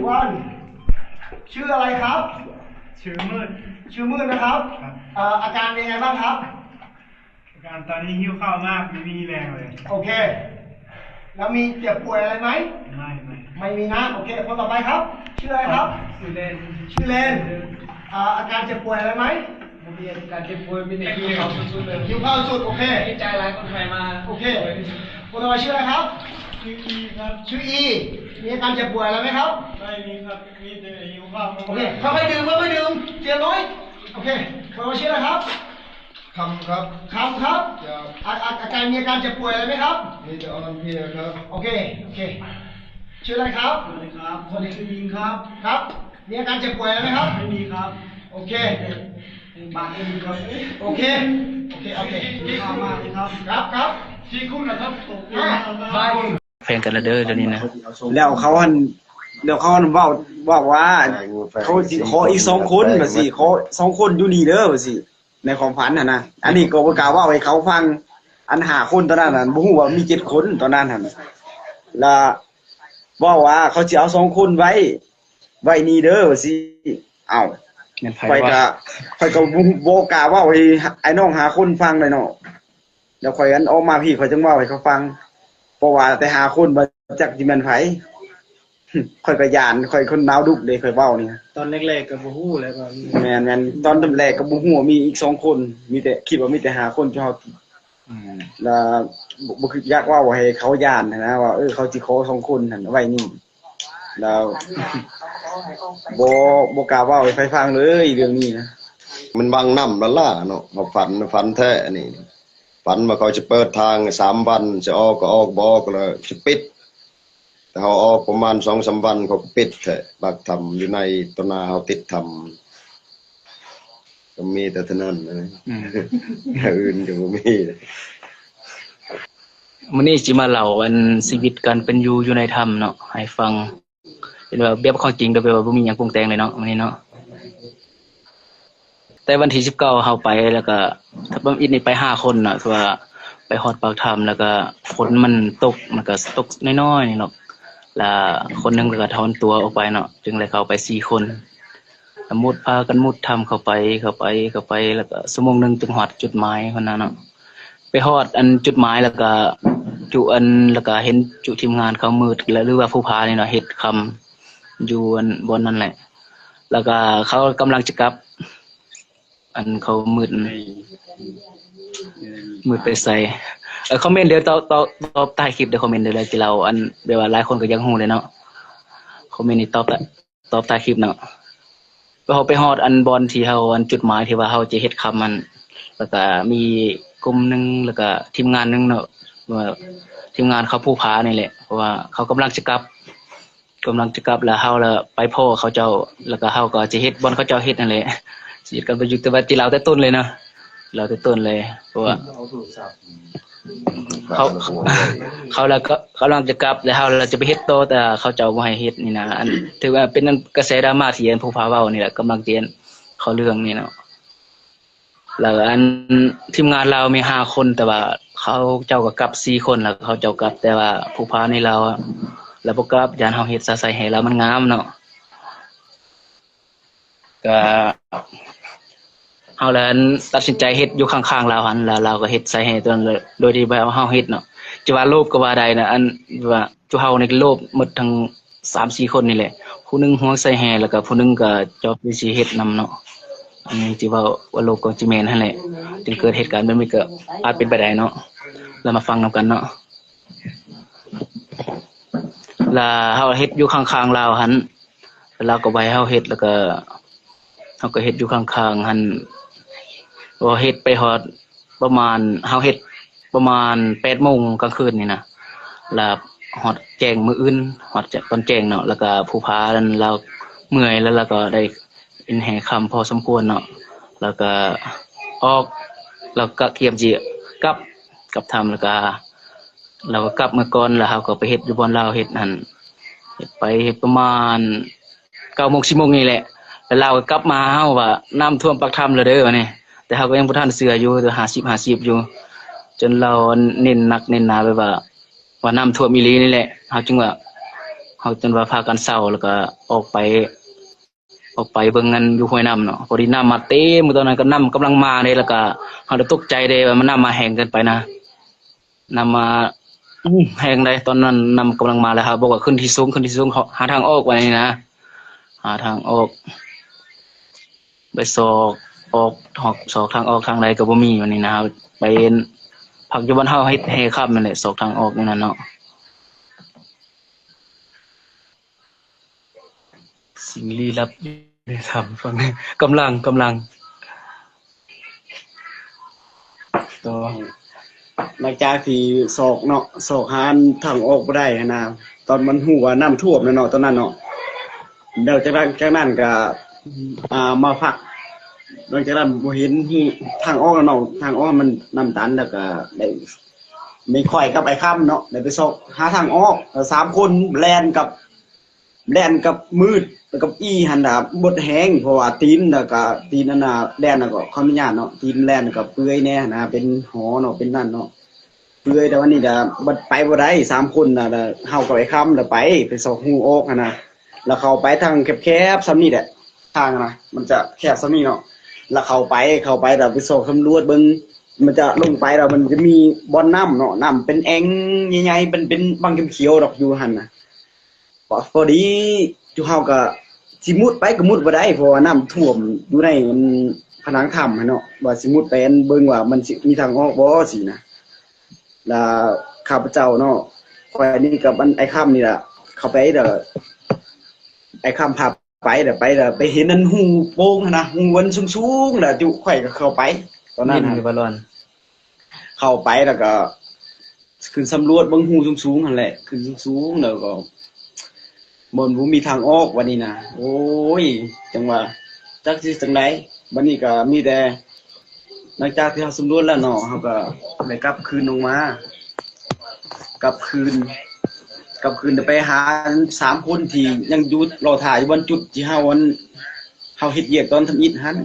วันชื่ออะไรครับชื่อมืดนะครับอาการเป็นไงบ้างครับอาการตอนนี้หิวข้าวมากไม่มีแรงเลยโอเคแล้วมีเจ็บป่วยอะไรไหมไม่มีนะโอเคคนต่อไปครับชื่ออะไรครับชื่อเลนอาการเจ็บป่วยอะไรไหมมีการเจ็บป่วยมีหิวข้าวสุดๆเลยหิวข้าวสุดโอเคใจร้ายคนไทยมาโอเคคนต่อไปชื่ออะไรครับชื่ออีครับชื่ออีมีอาการเจ็บป่วยอะไรไหมครับไม่มีครับมีแต่หิวข้าวโอเคค่อยๆดื่มเจียน้อยโอเคคนต่อไปชื่ออะไรครับคำครับอาการมีอาการเจ็บป่วยอะไรไหมครับมีแต่อารมณ์เพลียครับโอเคชื่ออะไรครับสวัสดีครับคนชื่อยิงครับมีอาการเจ็บป่วยอะไรไหมครับไม่มีครับโอเคบาดเจ็บครับโอเคที่ข้าวมากครับที่คุณนะครับแฟนกันแล้วเด้อเดี๋ยวนี้นะแล้วเขาบอกว่าเขาสิขออีก2คนว่าสิขอ2คนอยู่นี่เด้อว่าสิในความฝันน่ะนะอันนี้ก็บ่กล้าเว้าให้เขาฟังอัน5คนตอนนั้นน่ะบ่ฮู้ว่ามี7คนตอนนั้นหั่นแล้วบอกว่าเขาสิเอา2คนไว้นี่เด้อว่าสิเอ้าข้อยก็บ่กล้าเว้าให้ไอ้น้อง5คนฟังเลยเนาะแล้วข้อยอันออกมาพี่ข้อยจึงเว้าให้เขาฟังเพราะว่าแต่5คนบ่จักสิแม่นไผค่อยก็ย่านค่อยคนนาวดุกเด้ค่อยเว้านี่ตอนแรกๆก็บ่ฮู้แล้วก็แม่นตอนแรกก็บ่ฮู้ว่ามีอีก2คนมีแต่คิดว่ามีแต่5คนเฉพาะแล้วบ่คืออยากเว้าให้เขาย่านนะว่าเขาสิขอ2คนนั่นไว้นี่แล้วบ่กล้าเว้าให้ไผฟังเลยเรื่องนี้นะมันวางน้ำละล่าเนาะมาฝันแท้นี่ฝันว่าเขาจะเปิดทาง3วันจะออกก็ออกบ่ออกแล้วจะปิดแต่เขาออกประมาณ 2-3 วันเขาปิดแท้บักทำอยู่ในต้นนาเขาติดทำก็มีแต่เท่านั้นนะอย่างอื่นก็บ่มีมื้อนี้สิมาเล่าอันชีวิตการเป็นอยู่ในถ้ำเนาะให้ฟังเป็นว่าแบบของจริงแบบว่าบ่มีหยังปรุงแต่งเลยเนาะมื้อนี้เนาะแต่วันที่19เฮาไปแล้วก็ถ้าบ่อิดนี่ไป5คนน่ะคือว่าไปฮอดปากถ้ำแล้วก็ฝนมันตกน้อยๆนี่เนาะแล้วคนนึงก็ถอนตัวออกไปเนาะจึงเลยเข้าไป4คนมุดพากันมุดถ้ำเข้าไปแล้วก็ชั่วโมงนึงจึงฮอดจุดหมายพุ่นน่ะเนาะไปฮอดอันจุดหมายแล้วก็แล้วก็เห็นจุทีมงานเขามืดแล้วหรือว่าผู้พานี่เนาะเฮ็ดคำอยู่อันบนนั่นแหละแล้วก็เขากำลังจะกลับอันเขามืดไปใส่คอมเมนต์เดี๋ยวตอบใต้คลิปเดี๋ยวคอมเมนต์เดี๋ยวเราจะเล่าอันแบบว่าหลายคนก็ยังฮู้เลยเนาะคอมเมนต์นี่ตอบใต้คลิปเนาะพอไปฮอดอันบอลที่เฮาอันจุดหมายที่ว่าเฮาจะเฮ็ดคำมันแล้วก็มีกลุ่มนึงแล้วก็ทีมงานนึงเนาะว่าทีมงานเขาผู้พานี่แหละเพราะว่าเขากำลังจะกลับแล้วเฮาแล้วไปพ่อเขาเจ้าแล้วก็เฮาก็จะเฮ็ดบอลเขาเจ้าเฮ็ดนั่นแหละสิกันไปอยู่แต่ว่าที่เราแต่ต้นเลยเนาะเราแต่ต้นเลยเพราะว่าเขาแล้วก็กำลังจะกลับแล้วเราจะไปเฮ็ดโตแต่เขาเจ้าบ่ให้เฮ็ดนี่นะอันถือว่าเป็นกระแสดราม่าที่ผู้พาเว้านี่แหละกำลังเตียนเขาเรื่องนี่เนาะแล้วอันทีมงานเรามี5คนแต่ว่าเขาเจ้าก็กลับ4คนแล้วเขาเจ้ากลับแต่ว่าผู้พาในเราแล้วบ่กลับยานเฮาเฮ็ดซะใส่ให้แล้วมันงามเนาะก็เฮาแล้วตัดสินใจเฮ็ดอยู่ข้างๆเราหั่นแล้วเราก็เฮ็ดใส่ให้ตัวโดยที่บ่เอาเฮาเฮ็ดเนาะจะว่าโลภก็ว่าได้นะอันว่าจุเฮานี่โลภหมดทั้ง 3-4 คนนี่แหละผู้นึงห่วงใส่แห่แล้วก็ผู้นึงก็จอบสิเฮ็ดนำเนาะอันนี้ที่ว่าโลภก็จิแม่นหั่นแหละจึงเกิดเหตุการณ์แบบนี้ก็อาจเป็นไปได้เนาะแล้วมาฟังนำกันเนาะแล้วเฮาเฮ็ดอยู่ข้างๆเราหั่นเราก็ไว้เฮาเฮ็ดแล้วก็เฮาก็เฮ็ดอยู่ข้างๆหั่นว่าเฮ็ดไปฮอดประมาณเฮาเฮ็ดประมาณ 8:00 นกลางคืนนี่นะแล้วฮอดแจ้งมื้ออื่นฮอดตอนแจ้งเนาะแล้วก็ผู้พานั้นเราเมื่อยแล้วเราก็ได้อินแห่คำพอสมควรเนาะแล้วก็ออกแล้วก็เตรียมสิกลับทำแล้วก็เราก็กลับมาก่อนแล้วเฮาก็ไปเฮ็ดอยู่บ่อนเราเฮ็ดนั่นเฮ็ดไปประมาณ 9:00 น 10:00 นนี่แหละแล้วเราก็กลับมาเฮาว่าน้ำท่วมปากถ้ำแล้วเด้อบัดนี้แต่เฮาก็ยังบ่ทันเชื่ออยู่แต่50อยู่จนเราเน้นหนักเน้นหนาไปว่าน้ำท่วมอีหลีนี่แหละเฮาจึงว่า เฮาจนว่าพากันเศร้าแล้วก็ออกไปเบิ่งกันอยู่ห้วยน้ำเนาะพอดีน้ำมาเต็มตอนนั้นก็น้ำกำลังมาเลยแล้วก็เฮาได้ตกใจเด้ว่ามันน้ำมาแห้งเกินไปนะน้ำมาแห้งเลยตอนนั้นน้ำกำลังมาแล้วครับบอกว่าขึ้นที่สูงหาทางออกไว้นี่นะหาทางออกไปศอกทางออกทางใดก็บ่มีวันนี้นะครับไปพักอยู่บ้านเฮาให้ค่ำนั่นแหละศอกทางออกนี่นั่นเนาะสิ่งลี้ลับได้ทำฟังกำลังต่อ หลังจากที่ศอกเนาะศอกหานทางออกบ่ได้หั้นนะตอนมันฮู้ว่าน้ำท่วมแล้วเนาะตอนนั้นเนาะแล้วจากนั้นก็มาพักหลังจากนั้นบ่เห็นทางออกแล้วเนาะทางออกมันน้ำตันแล้วก็ได้ไม่ค่อยกับไอ้ค่ำเนาะได้ไปศอกหาทางออกแล้ว3คนแล่นกับมืดแล้วกับอีหันน่ะบดแห้งเพราะว่าตีนแล้วก็ตีนนั่นน่ะแล่นแล้วก็ขออนุญาตเนาะตีนแล่นกับเปื่อยแน่นะเป็นหอเนาะเป็นนั่นเนาะเปื่อยแต่วันนี้น่ะบ่ไปบ่ได้3คนน่ะเฮากับไอ้ค่ำแล้วไปศอกหูออกหั่นน่ะแล้วเข้าไปทางแคบๆซ้ำนี่แหละทางน่ะมันจะแคบซ้ำนี่เนาะแล้วเข้าไปแล้วไปศอกสำรวจเบิ่งมันจะลงไปแล้วมันจะมีบ่อนน้ำเนาะน้ำเป็นแอ่งใหญ่ๆเป็นบางเขียวๆดอกอยู่หั่นน่ะพอดีจุเฮาก็สิมุดไปก็มุดบ่ได้เพราะว่าน้ำท่วมอยู่ในผนังถ้ำเนาะว่าสิมุดไปเบิ่งว่ามันสิมีทางออกบ่สินะแล้วข้าพเจ้าเนาะข่อยนี่กับไอ้ค่ำนี่ล่ะเข้าไปเด้อไอ้ค่ำพาไปไปเห็นนั่นหูโป่งนะหูวันสูงๆน่ะจุข่อยก็เข้าไปตอนนั้น อยู่บ่ร้อน เข้าไปแล้วก็ขึ้นสำรวจเบิ่งหูสูงๆนั่นแหละขึ้นสูงๆแล้วก็บ่มีทางออกวันนี้นะโอ้ยจังว่าจักสิจังไดบัดนี้ก็มีแต่หลังจากที่เฮาสำรวจแล้วเนาะเฮาก็ได้กลับคืนลงมากลับคืนไปหา3คนที่ยังอยู่รอถ่ายอยู่บนจุดที่เฮาเฮ็ดเวียกตอนทำอิฐหั่น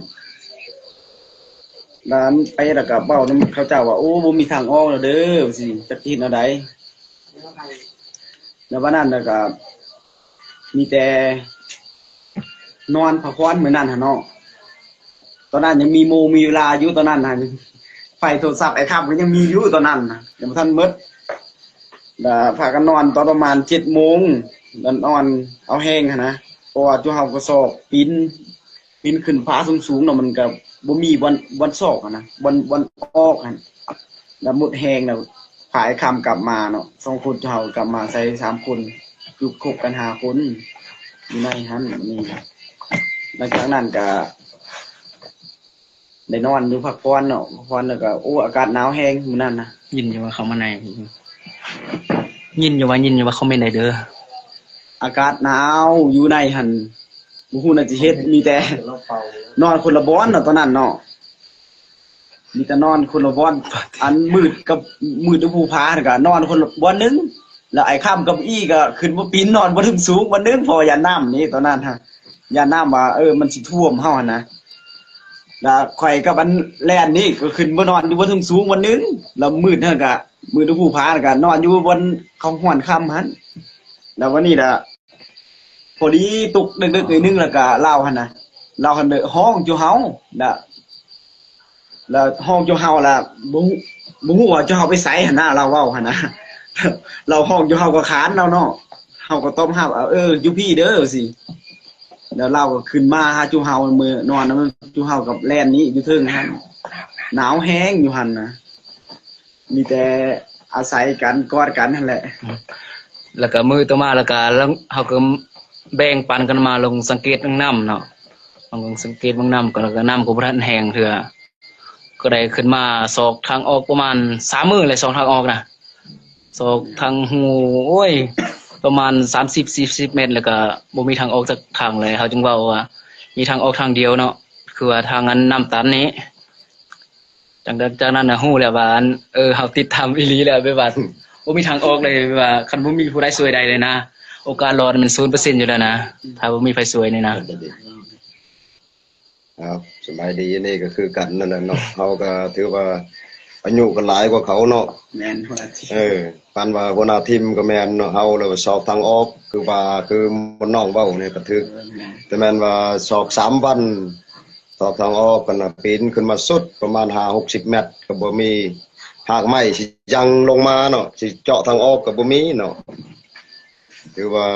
แล้วไปแล้วก็เว้านำเขาเจ้าว่าโอ้บ่มีทางออกแล้วเด้อสิจักสิเฮ็ดแนวใดแล้ววันนั้นแล้วก็มีแต่นอนพักผ่อนมื้อนั้นหั่นเนาะตอนนั้นยังมีเวลาอยู่ตอนนั้นน่ะไฟโทรศัพท์ไอ้ค่ำก็ยังมีอยู่ตอนนั้นน่ะยังบ่ทันหมดแล้วพากันนอนตอนประมาณ 7:00 นนอนเอาแห้งหั่นนะเพราะว่าจุเฮาก็ซอกปีนขึ้นผาสูงๆเนาะมันก็บ่มีวันซอกหั่นนะวันออกหั่นแล้วหมดแห้งแล้วพาไอ้ค่ำกลับมาเนาะ2คนจุเฮากลับมาใส่3คนอยู่คบกัน5คนอยู่ในหันนี่หลังจากนั้นก็ได้นอนอยู่พักผ่อนเนาะพักผ่อนแล้วก็โอ้อากาศหนาวแฮงมื้อนั้นนะยินอยู่ว่าเขามาในยินอยู่ว่าเขาไม่ได้เด้อ อากาศหนาวอยู่ในหันบ่ฮู้น่าสิเฮ็ดมีแต่นอนคนละบ่อนเนาะตอนนั้นเนาะมีแต่นอนคนละบ่อนอันมืดอยู่ภูผาน่ะก็นอนคนละบ่อนนึงแล้วไอ้ค่ำกับอี้ก็ขึ้นบ่ปีนนอนบ่ถึงสูงบ่นึงเพราะว่ายานน้ำนี่ตอนนั้นฮะยานน้ำว่ามันสิท่วมเฮาหั่นนะแล้วข่อยกับอันแล่นนี่ก็ขึ้นบ่นอนอยู่บ่ถึงสูงบ่นึงแล้วมืดเฮาก็มืดอยู่ภูผาน่ะก็นอนอยู่บนเขาห้วนค่ำหั่นแล้ววันนี้ล่ะพอดีตกดึกๆนึงแล้วก็เล่าหั่นน่ะเล่าหั่นห้องอยู่เฮาแล้วห้องอยู่เฮาล่ะบ่ฮู้ว่าจะเฮาไปไสหั่นน่ะเราเว้าหั่นน่ะเราห้องอยู่เฮาก็ค้านเราเนาะเฮาก็ต้มฮับอยู่พี่เด้อสิแล้วเราก็ขึ้นมาหาจูเฮามื้อนอนนำจูเฮากับแล่นนี้อยู่เทิงหั่นหนาวแฮงอยู่หั่นนะมีแต่อาศัยกันกอดกันนั่นแหละแล้วก็มือต่อมาแล้วก็เฮาก็แบ่งปันกันมาลงสังเกตน้ำเนาะลงสังเกตเบิ่งน้ำก็แล้วก็น้ำก็บ่ทันแห้งเทื่อก็ได้ขึ้นมาศอกทางออกประมาณ3มื้อเลย2ทางออกนะศอกทางหูโอ้ยประมาณ30-40 เมตรแล้วก็บ่มีทางออกสักทางเลยเฮาจึงเว้าว่ามีทางออกทางเดียวเนาะคือว่าทางนั้นน้ำตันนี้จากนั้นน่ะฮู้แล้วว่าเฮาติดธรรมอีหลีแล้วแบบว่าบ่มีทางออกเลยแบบว่าคันบ่มีผู้ใดช่วยใดเลยนะโอกาสรอดมัน 0% อยู่แล้วนะถ้าบ่มีไฟช่วยนี่นะครับ สมัยดีนี่ก็คือกันนั่นแหละเนาะเฮาก็ถือว่าอายุก็หลายกว่าเขาเนาะแม่นว่า กันว่าหัวหน้าทีมก็แม่นเนาะเฮาแล้วสอบทางออกคือว่าคือมันน้องเว้านี่ก็ถึกแต่แม่นว่าสอบ3วันสอบทางออกกันน่ะปีนขึ้นมาสุดประมาณ5-60 เมตรก็บ่มีหากไม้สิยังลงมาเนาะสิเจาะทางออกก็บ่มีเนาะคือว่า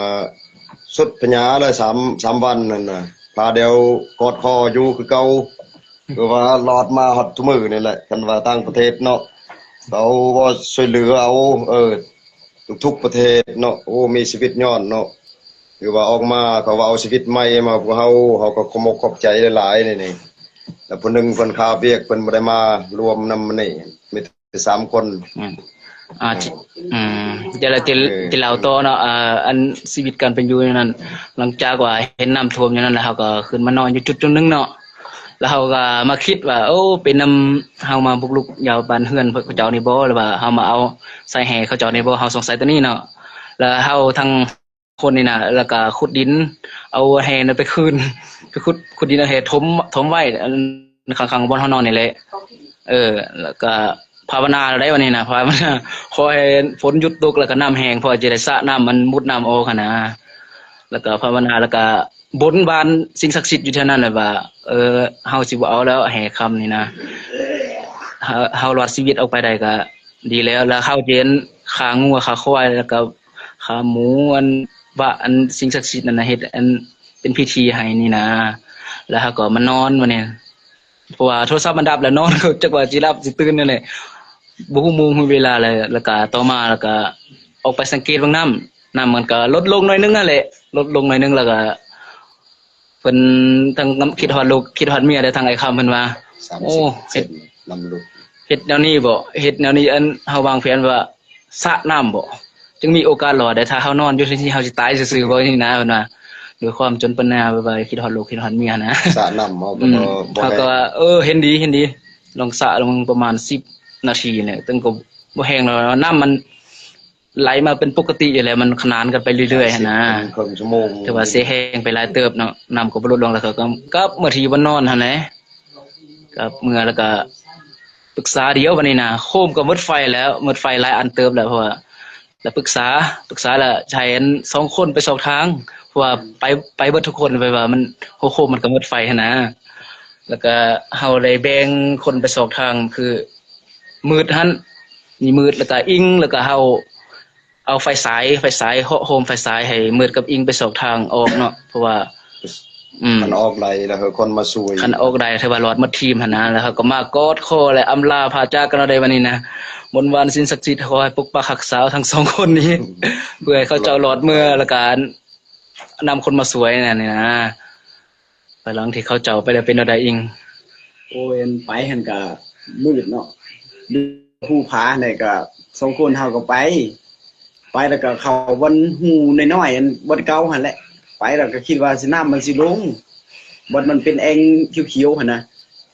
สุดปัญญาเลย3วันนั่นน่ะพาเดียวกอดคออยู่คือเก่าคือว่ารอดมาฮอดทุกมื้อนี่แหละคันว่าต่างประเทศเนาะเขาบ่ช่วยเหลือเอาทุกประเทศเนาะโอ้มีชีวิตย้อนเนาะคือว่าออกมาเขาว่าเอาชีวิตใหม่มาพวกเฮาก็ขมกขอบใจหลายๆนี่แล้วผู้หนึงเพิ่นคาเวียกเพิ่นบ่ได้มารวมนำนี่มีแต่3 คนเดี๋ยวเราจะเล่าต่อเนาะอันชีวิตการเป็นอยู่นั้นหลังจากว่าเห็นน้ำท่วมอย่างนั้นแล้วเฮาก็ขึ้นมานอนอยู่จุดนึงเนาะแล้วเฮาก็มาคิดว่าโอ้เป็นนำเฮามาบุกรุกยาวบ้านเฮือนเขาเจ้านี่บ่หรือว่าเฮามาเอาใส่แห่เขาเจ้านี่บ่เฮาสงสัยตัวนี้เนาะแล้วเฮาทั้งคนนี่น่ะแล้วก็ขุดดินเอาแห่นั้นไปคืนไปขุดดินเอาแห่ถมไว้ข้างๆบ่อนเฮานอนนี่แหละแล้วก็ภาวนาได้วันนี้นะภาวนาขอให้ฝนหยุดตกแล้วก็น้ำแห้งพอจะได้สระน้ำมันมุดน้ำออกนะแล้วก็ภาวนาแล้วก็บนบานสิ่งศักดิ์สิทธิ์อยู่เท่านั้นแหละว่าเฮาสิบ่เอาแล้วแห่คำนี่นะเฮารอดชีวิตออกไปได้ก็ดีแล้วเฮาเห็นขางูขาควายแล้วก็ขาหมูว่าอันสิ่งศักดิ์สิทธิ์นั่นน่ะเฮ็ดอันเป็นพิธีให้นี่นะแล้วเฮาก็มานอนวันนี้เพราะว่าโทรศัพท์มันดับแล้วนอนก็จักว่าสิหลับสิตื่นนั่นแหละบ่ฮู้โมงฮู้เวลาเลยแล้วก็ต่อมาแล้วก็ออกไปสังเกตเบิ่งน้ำมันก็ลดลงหน่อยนึงนั่นแหละลดลงหน่อยนึงแล้วก็เพิ่นทั้งคิดฮอดลูกคิดฮอดเมียได้ทางไอ้คำเพิ่นว่าโอ้เฮ็ดนำลูกเฮ็ดแนวนี้บ่เฮ็ดแนวนี้อันเฮาวางแผนว่าสระน้ำบ่จึงมีโอกาสรอดได้ถ้าเฮานอนอยู่ที่เฮาสิตายซื่อๆบ่นี่นะเพิ่นว่าด้วยความจนปัญญาว่าคิดฮอดลูกคิดฮอดเมียนะสระน้ำเฮาก็เขาก็เห็นดีลองสระลงประมาณ10 นาทีเนี่ยตึงก็บ่แห้งแล้วน้ำมันไหลมาเป็นปกติอยู่แล้วมันขนานกันไปเรื่อยๆนะครึ่งชั่วโมงแต่ว่าสิแห้งไปหลายเติบเนาะน้ำก็บ่ลดลงแล้วก็เมื่อที่บ่นอนหั่นแหละก็เมื่อแล้วก็ปรึกษาเดียวบัดนี้นะโคมก็หมดไฟแล้วหมดไฟหลายอันเติบแล้วเพราะว่าแล้วปรึกษาแล้วใช้กัน2 คนไป2 ทางเพราะว่าไปเบิดทุกคนไปว่ามันโคมมันก็หมดไฟหั่นนะแล้วก็เฮาเลยแบ่งคนไป2 ทางคือมืดหั่นนี่มืดแล้วก็อิงแล้วก็เฮาเอาไฟฉายโฮมไฟฉายให้มืดกับอิงไป2 ทางออกเนาะเพราะว่าคันออกไหลแล้วคนมาช่วยคันออกได้ถือว่ารอดหมดทีมหั่นนะแล้วเขาก็มากอดคอและอำลาพาจากกันได้วันนี้นะบนวานสิ่งศักดิ์สิทธิ์ขอให้ปกปักรักษาทั้ง2 คนนี้เพื่อให้เขาเจ้ารอดเมื่อแล้วก็นำคนมาสวยนั่นนี่นะไปหลังที่เขาเจ้าไปแล้วเป็นอะไรอิงโอ้ยไปหั่นก็มืดเนาะผู้ผาเนี่ยก็2 คนเฮาก็ไปแล้วก็เข้าวันหูน้อยๆอันบ่เก่าหั่นแหละไปแล้วก็คิดว่าสิน้ำมันสิลงบ่มันเป็นแอ่งเขียวๆหั่นนะ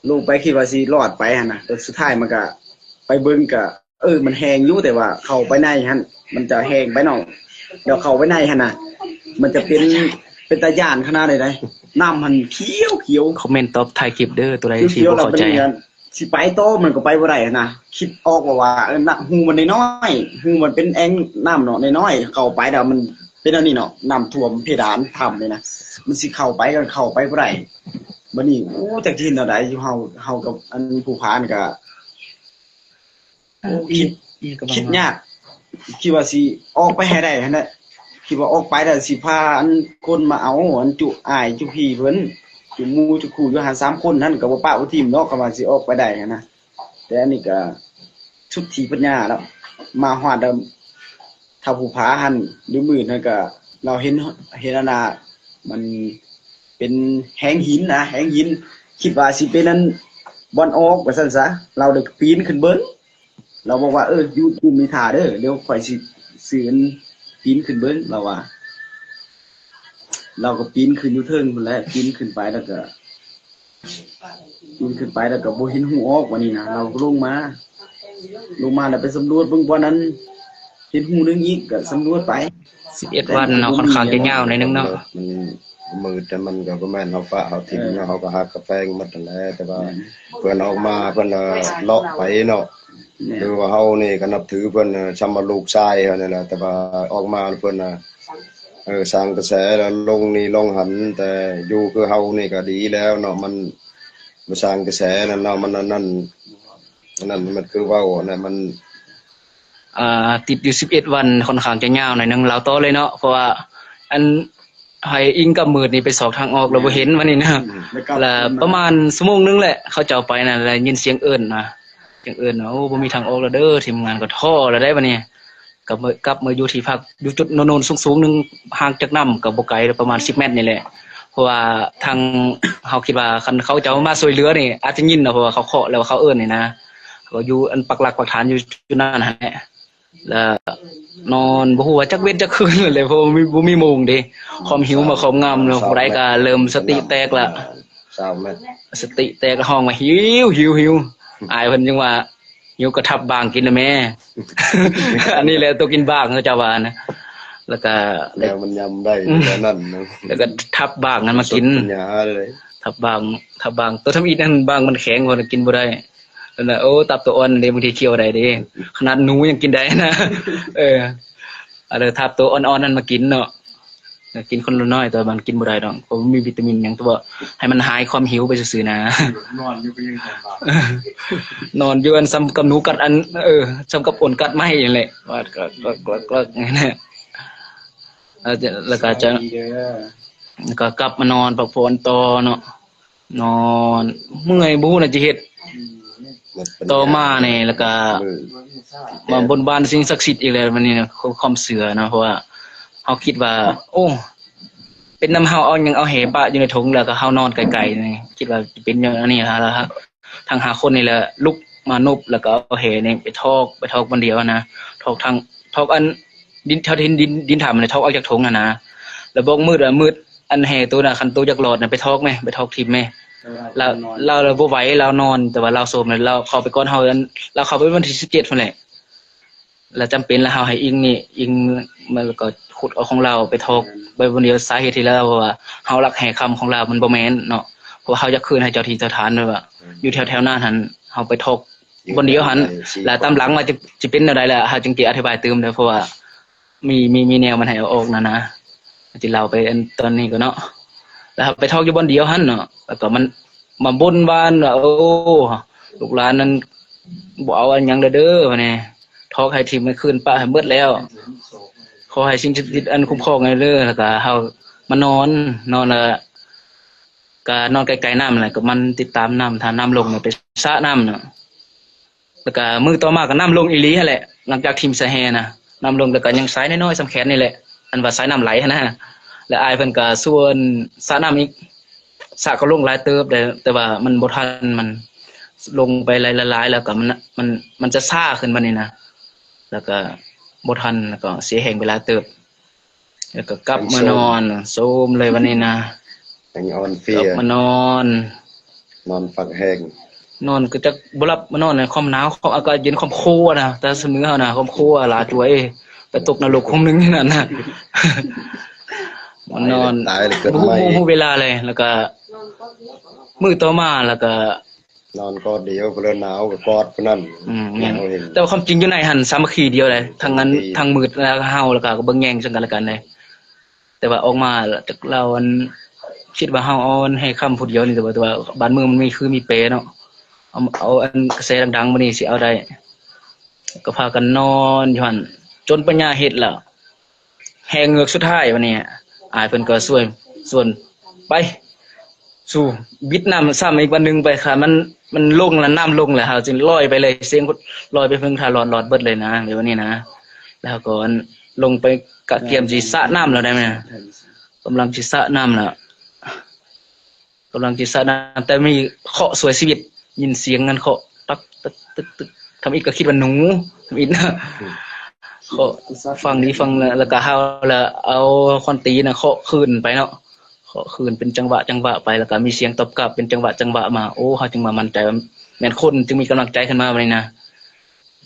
ลงไปคิดว่าสิรอดไปหั่นน่ะแต่สุดท้ายมันก็ไปเบิ่งก็มันแห้งอยู่แต่ว่าเข้าไปในหั่นมันจะแห้งไปเนาะเดี๋ยวเข้าไปในหั่นน่ะมันจะเป็นตาย่านขนาดใดน้ำมันเขียวคอมเมนต์ตอบถ่ายคลิปเด้อตัวใดสิบ่เข้าใจสิไปโตมันก็ไปบ่ได้นะคิดออกว่าหูมันน้อยๆหูมันเป็นแอ่งน้ำเนาะน้อยๆเข้าไปแล้วมันเป็นอันนี้เนาะน้ำท่วมเพดานถ้ำเลยนะมันสิเข้าไปบ่ได้บัดนี้โอ้จักที่เท่าใดอยู่เฮากับอันผู้พานก็คิดยากคิดว่าสิออกไปให้ได้หั่นแหละคิดว่าออกไปแล้วสิพาอันคนมาเอาอันจุอ้ายจุพี่เพิ่นจุหมู่จุคู่อยู่หา3 คนนั่นก็บ่ปะบ่ทีมเนาะก็ว่าสิออกไปได้นะแต่อันนี้ก็ชุดที่ปัญญาแล้วมาฮอดถ้าผู้ผาหั่นหรือมืดนั่นก็เราเห็นอันน่ะมันเป็นแหงหินนะแหงหินคิดว่าสิเป็นนั้นบ่อนออกว่าซั่นซะเราได้ปีนขึ้นเบิ่งเราบอกว่าอยู่มีท่าเด้อเดี๋ยวข่อยสิซื้ออันปีนขึ้นเบิ่งเราว่าเราก็ปีนขึ้นอยู่เทิงพุ่นแหละปีนขึ้นไปแล้วก็บ่เห็นหูออกวันนี้นะเราก็ลงมาแล้วไปสำรวจเบิ่งบ่นั้นเห็นหูนึงอีกก็สำรวจไป11 วันเนาะค่อนข้างจะยาวหน่อยนึงเนาะมันมืดแต่มันก็แม่นเฮาปะเฮาทิ้งเฮาก็หากระแปงหมดนั่นแหละแต่ว่าเพิ่นออกมาเพิ่นเลาะไปเนาะ คือว่าเฮานี่ก็นับถือเพิ่นชำว่าลูกชายเขานี่แหละแต่ว่าออกมาเพิ่นน่ะสร้างกระแสแล้วลงนี่ลงหันแต่อยู่คือเฮานี่ก็ดีแล้วเนาะมันมาสร้างกระแสนั่นเนาะมันนั่นมันคือเว้าน่ะมัน ติดอยู่11วันค่อนข้างจะยาวหน่อยนึงเราต่อเลยเนาะเพราะว่าอันให้อิงกับมืดนี่ไปสอบทางออกเราบ่เห็นวันนี้นะแล้วประมาณชั่วโมงนึงแหละเขาจะเอาไปน่ะแล้วยินเสียงเอิ้นนะเสียงเอิ้นโอ้บ่มีทางออกแล้วเด้อทีมงานก็ท้อแล้วได้บัดนี้กลับมาอยู่ที่พักอยู่จุดโน่นๆสูงๆนึงห่างจากน้ำก็บ่ไกลประมาณ10เมตรนี่แหละเพราะว่าทางเฮาคิดว่าคันเขาจะมาช่วยเหลือนี่อาจจะยินเนาะเพราะว่าเขาเคาะแล้วเขาเอิ้นนี่นะก็อยู่อันปักหลักปักฐานอยู่นั่นหั่นแหละแล้วนอนบ่ฮู้ว่าจักเว้นจักคืนเลยเพราะบ่มีโมงเด้ความหิวมาครอบงำเนาะบ่ได้ก็เริ่มสติแตกละ 20 เมตร สติแตกห้องว่าหิวอายเพิ่นยังว่าหิวก็ทับบางกินนะแม่ อันนี้แหละตัวกินบางเขาเจ้าว่านะแล้วก็ แล้วมันยำได้แต่นั่นนะ แล้วก็ทับบางนั้นมากิน ปัญญาเลย ทับบางตัวทำอีนั่นบางมันแข็งคนกินบ่ได้นั่นน่ะโอ้ตับตัวอ่อนเด้บางทีเคี้ยวได้เด้ขนาดหนูยังกินได้นะ อะไรทับตัวอ่อนๆนั่นมากินเนาะกินคนละน้อยแต่มันกินบ่ได้ดอกเพราะมันมีวิตามินหยังตัวให้มันหายความหิวไปซื่อๆนะ นอนอยู่ก็ยังลำบาก นอนอยู่อันซ้ำกับหนูกัดอันซ้ำกับอ่นกัดไม้นั่นแหละว่าก็นั่นแหละแล้วก็จะแล้วก็กลับมานอนพักผ่อนต่อเนาะนอนเมื่อยบ่ฮู้น่ะจะเฮ็ดต่อมานี่แล้วก็มาบนบานสิ่งศักดิ์สิทธิ์อีกแล้ววันนี้นะความเชื่อเนาะเพราะว่าเฮาคิดว่า โอ้เป็นน้ำเฮาเอาหยังเอาแหปะอยู่ในถุงแล้วก็เฮานอนไกลๆนี่คิดว่าจะเป็นอย่างนี้แล้วครับทางหาคนนี่แหละลุกมานบแล้วก็เอาแหนี่ไปทอกวันเดียวนะทอกอันดินเท่าดินถามมันทอกเอาจากถุงนะแล้วบอกมืดอันแหตัวน่ะคันตัวจากหลอดน่ะไปทอกมั้ยไปทอกทิ่มมั้ยเราบ่ไหวเรานอนแต่ว่าเราโซมแล้วเราเข้าไปก่อนเฮาเราเข้าไปวันที่17พุ่นแหละแล้วจำเป็นแล้วเฮาให้อิงมันก็ขุดเอาของเราไปทอกไปวันเดียวสาเหตุที่แล้วว่าเฮารักแห่คำของเรามันบ่แม่นเนาะเพราะเฮาจะคืนให้เจ้าที่เจ้าทานด้วยว่าอยู่แถวๆนั้นหั่นเฮาไปทอกวันเดียวหั่นแล้วตามหลังว่าจะเป็นแนวใดล่ะเฮาจึงสิอธิบายเติมได้เพราะว่ามีแนวมันให้เอาออกนะที่เราไปตอนนี้ก็เนาะแล้วไปทอกอยู่บนเดียวหั่นเนาะแล้วก็มันมาบนบานว่าโอ้ลูกหลานนั้นบ่เอาอันหยังเด้อว่าแน่ทอกให้ทิ่มให้คืนป้าให้เบิดแล้วขอให้สิ่งศักดิ์สิทธิ์อันคุ้มครองให้เด้อแล้วก็เฮามานอนแล้วก็นอนไกลๆน้ำนั่นแหละก็มันติดตามน้ำถ้าน้ำลงเนี่ยไปสระน้ำเนาะแล้วก็มื้อต่อมาก็น้ำลงอีหลีหั่นแหละหลังจากทิ่มใส่แห่นะน้ำลงแล้วก็ยังสายน้อยๆสำแขนนี่แหละอันว่าสายน้ำไหลหั่นนะแล้วอายเพิ่นก็ส่วนสระน้ำอีกสระก็ลงหลายเติบแต่ว่ามันบ่ทันมันลงไปหลายๆแล้วก็มันจะซ่าขึ้นบัดนี้นะแล้วก็บ่ทันแล้วก็เสียแรงไปหลายเติบแล้วก็กลับมานอนโซมเลยวันนี้นะ ยังอ่อนเพลี กลั ย บมานอน ฝักแห้ง นอนก็จะบ่หลับมานอนในความหนาวความอากาศเย็นความโคนะแต่เสมอเฮานะความโคหลาจ่วยไปตกนรกคงนึงนี่นั่นน่ะ นอน ตายเลยเกิด บ่ ใหม่ ฮู้เวลาเลยแล้วก็มื้อต่อมาแล้วก็ นอนก็เดียวเพิ่นหนาวก็กอดเพิ่นนั่น แม่น เอาเห็น แต่ว่าความจริงอยู่ในหันสามัคคีเดียวเลยทั้งนั้นทั้งมืดแล้วก็เฮาแล้วก็เบิ่งแย่งซึ่งกันและกันเลยแต่ว่าออกมาจากเราอันคิดว่าเฮาเอาอันให้คำพูดเดียวนี่แต่ว่าบ้านเมืองมันมีเปเนาะเอาอันกระแสดังๆมานี่สิเอาได้ก็พากันนอนอยู่หั่นจนปัญญาเฮ็ดแล้วแหงเงือกสุดท้ายวันนี้อายเพิ่นก็ส่วนไปสู่วิดน้ำซ้ำอีกวันนึงไปค่ะมันลงแล้วน้ำลงแล้วเฮาจึงลอยไปเลยเสียงลอยไปเพิ่งทาหลอดเบิดเลยนะเดี๋ยวนี้นะแล้วก็ลงไปกะเกียมสิสระน้ำแล้วได้มั้ยกำลังสิสระน้ำแล้วกำลังสิสระน้ำแต่มีเคาะสวยชีวิตยินเสียงนั้นเคาะตักตึกตึกทำอีกก็คิดว่าหนูทำอีกนะเคาะฟังนี้ฟังแล้วก็เฮาแล้วเอาคอนตีน่ะเคาะคืนไปเนาะเคาะคืนเป็นจังหวะไปแล้วก็มีเสียงตอบกลับเป็นจังหวะมาโอ้เฮาจึงมามั่นใจว่าแม่นคนจึงมีกำลังใจขึ้นมาบัดนี้นะ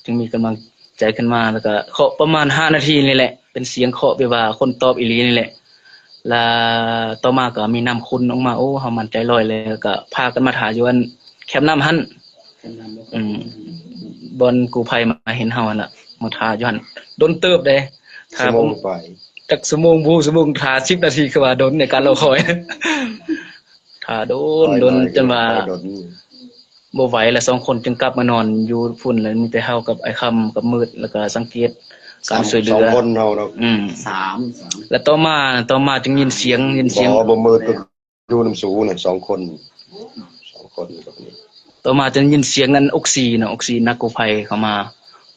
จึงมีกำลังใจขึ้นมาแล้วก็เคาะประมาณ5นาทีนี่แหละเป็นเสียงเคาะแบบว่าคนตอบอีหลีนี่แหละแล้วต่อมาก็มีน้ำขุ่นออกมาโอ้เฮามั่นใจร้อยเลยก็พากันมาถ่ายอยู่อันแคมป์น้ำหั่นบ่ บอนกูภัยมาเห็นเฮาหั่นน่ะมาทาอยู่หั่นโดนเติบเด้ สมองไป จักชั่วโมงทา10นาทีคือว่าโดนในการรอคอยทาโดนจนว่า โดน บ่ไหวแล้ว2คนจึงกลับมานอนอยู่พุ่นแล้วมีแต่เฮากับไอ้คำกับมืดแล้วก็สังเกตการช่วยเหลื สอง อ คนเฮาเนาะ สาม แล้วต่อมาจึงยินเสียง บ่มืดก็อยู่น้ำสูน่ะ2 คนกับนี่ ต่อมาจึงยินเสียงนั้นออกซีเนาะออกซีนักกู้ภัยเข้ามา